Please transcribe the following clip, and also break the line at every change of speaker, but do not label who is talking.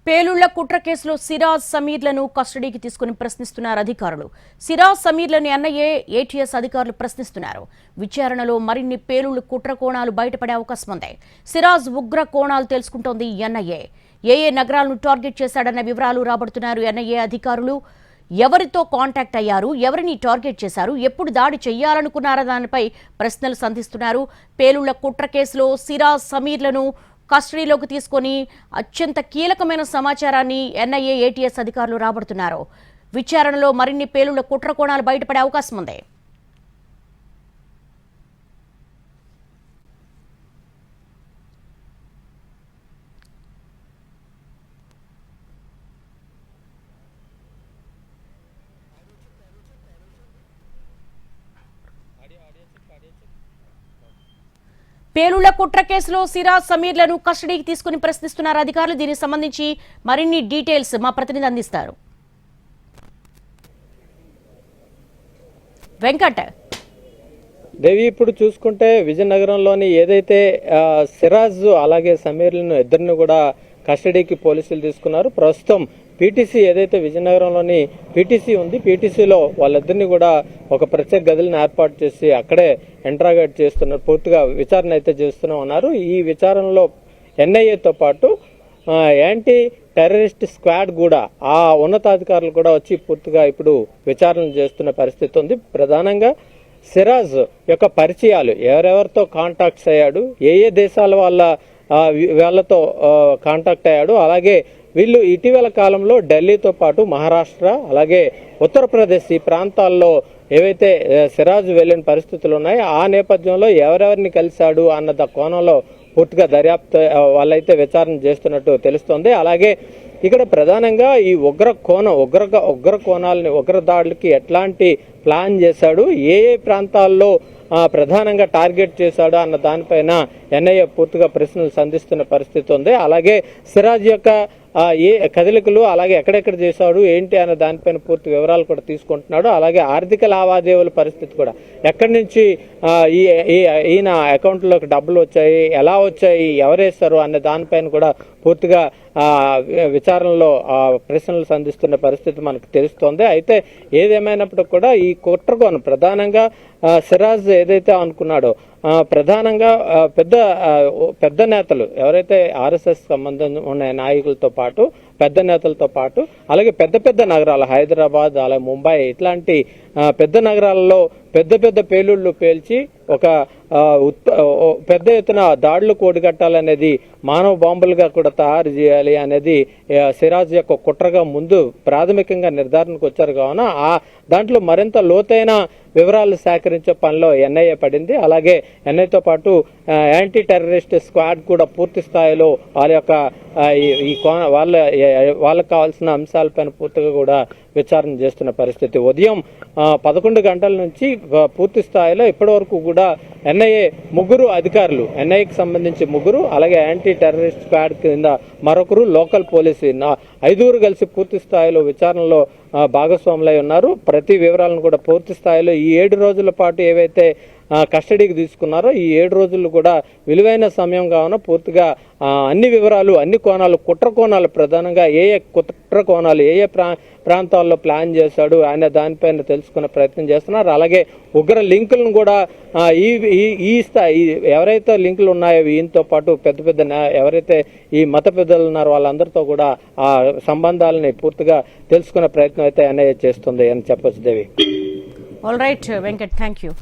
పేలుళ్ల కుట్ర కేసులో సిరాజ్ సమీర్లను కస్టడీకి తీసుకుని ప్రశ్నిస్తున్నారు అధికారులు. సిరాజ్ సమీర్లను ఎన్ఐఏ, ఏటీఎస్ అధికారులు ప్రశ్నిస్తున్నారు. విచారణలో మరిన్ని పేలుళ్ల కుట్ర కోణాలు బయటపడే అవకాశం ఉంది. సిరాజ్ ఉగ్ర కోణాలు తెలుసుకుంటోంది ఎన్ఐఏ. ఏ నగరాలను టార్గెట్ చేశాడన్న వివరాలు రాబడుతున్నారు ఎన్ఐఏ అధికారులు. ఎవరితో కాంటాక్ట్ అయ్యారు, ఎవరిని టార్గెట్ చేశారు, ఎప్పుడు దాడి చేయాలనుకున్నారా దానిపై ప్రశ్నలు సంధిస్తున్నారు. పేలుళ్ల కుట్ర కేసులో సిరాజ్ సమీర్లను కస్టడీలోకి తీసుకొని అత్యంత కీలకమైన సమాచారాన్ని ఎన్ఐఏ, ఏటీఎస్ అధికారులు రాబడుతున్నారు. విచారణలో మరిన్ని పేలుళ్ల కుట్ర కోణాలు బయటపడే అవకాశం ఉంది. పేలుళ్ల కుట్ర కేసులో సిరాజ్ సమీర్లను కస్టడీకి తీసుకుని ప్రశ్నిస్తున్నారు అధికారులు. దీనికి సంబంధించి మరిన్ని డీటెయిల్స్ మా ప్రతినిధి అందిస్తారు. వెంకట్
దేవి, ఇప్పుడు చూసుకుంటే విజయనగరంలోని ఏదైతే సిరాజ్ అలాగే సమీర్లను ఇద్దరిని కూడా కస్టడీకి పోలీసులు తీసుకున్నారు. ప్రస్తుతం పీటీసీ ఏదైతే విజయనగరంలోని పీటీసీ ఉంది, పీటీసీలో వాళ్ళిద్దరిని కూడా ఒక ప్రత్యేక గదులను ఏర్పాటు చేసి అక్కడే ఇంట్రాగేట్ చేస్తున్నారు. పూర్తిగా విచారణ అయితే చేస్తూనే ఉన్నారు. ఈ విచారణలో ఎన్ఐఏతో పాటు యాంటీ టెర్రరిస్ట్ స్క్వాడ్ కూడా ఆ ఉన్నతాధికారులు కూడా వచ్చి పూర్తిగా ఇప్పుడు విచారణ చేస్తున్న పరిస్థితి ఉంది. ప్రధానంగా సిరాజ్ యొక్క పరిచయాలు, ఎవరెవరితో కాంటాక్ట్స్ అయ్యాడు, ఏ దేశాల వాళ్ళతో కాంటాక్ట్ అయ్యాడు, అలాగే వీళ్ళు ఇటీవల కాలంలో ఢిల్లీతో పాటు మహారాష్ట్ర అలాగే ఉత్తరప్రదేశ్ ఈ ప్రాంతాల్లో ఏవైతే సిరాజ్ వెళ్ళిన పరిస్థితులు ఉన్నాయో ఆ నేపథ్యంలో ఎవరెవరిని కలిశాడు అన్న కోణంలో పూర్తిగా దర్యాప్తు వాళ్ళైతే విచారణ చేస్తున్నట్టు తెలుస్తోంది. అలాగే ఇక్కడ ప్రధానంగా ఈ ఉగ్ర కోణాలని, ఉగ్ర దాడులకి ఎట్లాంటి ప్లాన్ చేశాడు, ఏ ప్రాంతాల్లో ప్రధానంగా టార్గెట్ చేశాడు అన్న దానిపైన ఎన్ఐఏ పూర్తిగా ప్రశ్నలు సంధిస్తున్న పరిస్థితి ఉంది. అలాగే సిరాజ్ యొక్క ఏ కదలికలు, అలాగే ఎక్కడెక్కడ చేశాడు ఏంటి అన్న దానిపైన పూర్తి వివరాలు కూడా తీసుకుంటున్నాడు. అలాగే ఆర్థిక లావాదేవీల పరిస్థితి కూడా, ఎక్కడి నుంచి ఈయన అకౌంట్లోకి డబ్బులు వచ్చాయి, ఎలా వచ్చాయి, ఎవరేస్తారు అనే దానిపైన కూడా పూర్తిగా విచారణలో ప్రశ్నలు సంధిస్తున్న పరిస్థితి మనకు తెలుస్తోంది. అయితే ఏదేమైనప్పటికీ కూడా ఈ కుట్రకోణం ప్రధానంగా సిరాజ్ ఏదైతే అనుకున్నాడో ప్రధానంగా పెద్ద నేతలు ఎవరైతే ఆర్ఎస్ఎస్ సంబంధం ఉన్న నాయకులతో పాటు పెద్ద నేతలతో పాటు అలాగే పెద్ద నగరాలు హైదరాబాద్ అలాగే ముంబై ఇట్లాంటి పెద్ద నగరాల్లో పెద్ద పేలుళ్లు పేల్చి ఒక పెద్ద ఎత్తున దాడులు కూడిగట్టాలనేది, మానవ బాంబులుగా కూడా తయారు చేయాలి అనేది సిరాజ్ యొక్క కుట్రగా ముందు ప్రాథమికంగా నిర్ధారణకు వచ్చారు. కావున దాంట్లో మరింత లోతైన వివరాలు సేకరించే పనిలో ఎన్ఐఏ పడింది. అలాగే ఎన్ఐతో పాటు యాంటీ టెర్రరిస్ట్ స్క్వాడ్ కూడా పూర్తి స్థాయిలో వాళ్ళకు కావాల్సిన అంశాలపైన పూర్తిగా కూడా విచారణ చేస్తున్న పరిస్థితి. ఉదయం 11 గంటల నుంచి పూర్తి స్థాయిలో ఇప్పటి వరకు కూడా ఎన్ఐఏ ముగ్గురు అధికారులు, ఎన్ఐఏకి సంబంధించి ముగ్గురు, అలాగే యాంటీ టెర్రరిస్ట్ స్క్వాడ్ కింద మరొకరు, లోకల్ పోలీసు 5 కలిసి పూర్తి స్థాయిలో విచారణలో భాగస్వాములై ఉన్నారు. ప్రతి వివరాలను కూడా పూర్తి స్థాయిలో ఈ 7 రోజుల పాటు ఏవైతే కస్టడీకి తీసుకున్నారో ఈ 7 రోజులు కూడా విలువైన సమయం కావున పూర్తిగా అన్ని వివరాలు, అన్ని కోణాలు, కుట్ర కోణాలు, ప్రధానంగా ఏ కుట్ర కోణాలు ఏ ప్రాంతాల్లో ప్లాన్ చేశాడు అనే దానిపైన తెలుసుకునే ప్రయత్నం చేస్తున్నారు. అలాగే ఉగ్ర లింకులను కూడా ఈ స్థాయి ఎవరైతే లింకులు ఉన్నాయో ఈయనతో పాటు పెద్ద ఎవరైతే ఈ మత పెద్దలు ఉన్నారో వాళ్ళందరితో కూడా ఆ సంబంధాలని పూర్తిగా తెలుసుకునే ప్రయత్నం అయితే ఎన్ఐఏ చేస్తుంది అని చెప్పొచ్చు. Devi.
All right Venkat, thank you.